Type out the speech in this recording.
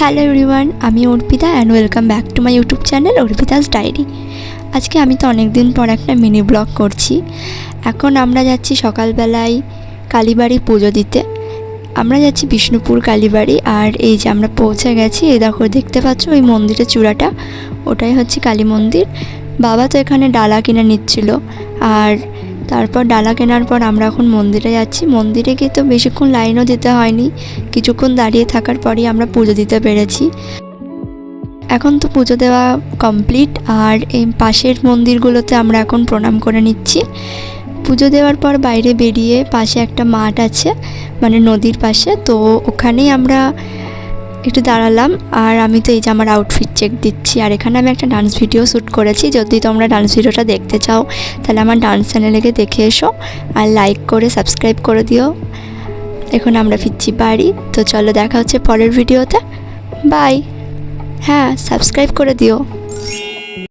Hello everyone, আমি Arpita and welcome back to my YouTube channel Arpita's diary. আজকে আমি তো অনেক দিন পর একটা মিনি ব্লগ করছি। এখন আমরা যাচ্ছি সকালবেলায় কালীবাড়ি পুজো দিতে। আমরা যাচ্ছি বিষ্ণুপুর কালীবাড়ি। আর এই যে আমরা পৌঁছে গেছি, এই দেখো দেখতে পাচ্ছ ওই মন্দিরের চূড়াটা, ওটাই হচ্ছে কালী মন্দির। বাবা তো এখানে ডালা কিনে নিচ্ছিল, আর তারপর ডালা কেনার পর আমরা এখন মন্দিরে যাচ্ছি। মন্দিরে গিয়ে তো বেশিক্ষণ লাইনও দিতে হয়নি, কিছুক্ষণ দাঁড়িয়ে থাকার পরই আমরা পুজো দিতে পেরেছি। এখন তো পুজো দেওয়া কমপ্লিট, আর এই পাশের মন্দিরগুলোতে আমরা এখন প্রণাম করে নিচ্ছি। পুজো দেওয়ার পর বাইরে বেরিয়ে পাশে একটা মাঠ আছে, মানে নদীর পাশে, তো ওখানেই আমরা একটু দাঁড়ালাম। আর আমি তো এই যে আমার আউটফিট চেক দিচ্ছি, আর এখানে আমি একটা ডান্স ভিডিও শ্যুট করেছি। যদি তোমরা ডান্স ভিডিওটা দেখতে চাও তাহলে আমার ডান্স চ্যানেলে গিয়ে দেখে এসো, আর লাইক করে সাবস্ক্রাইব করে দিও। এখন আমরা ফিরছি বাড়ি, তো চলো দেখা হচ্ছে পরের ভিডিওতে। বাই। হ্যাঁ, সাবস্ক্রাইব করে দিও।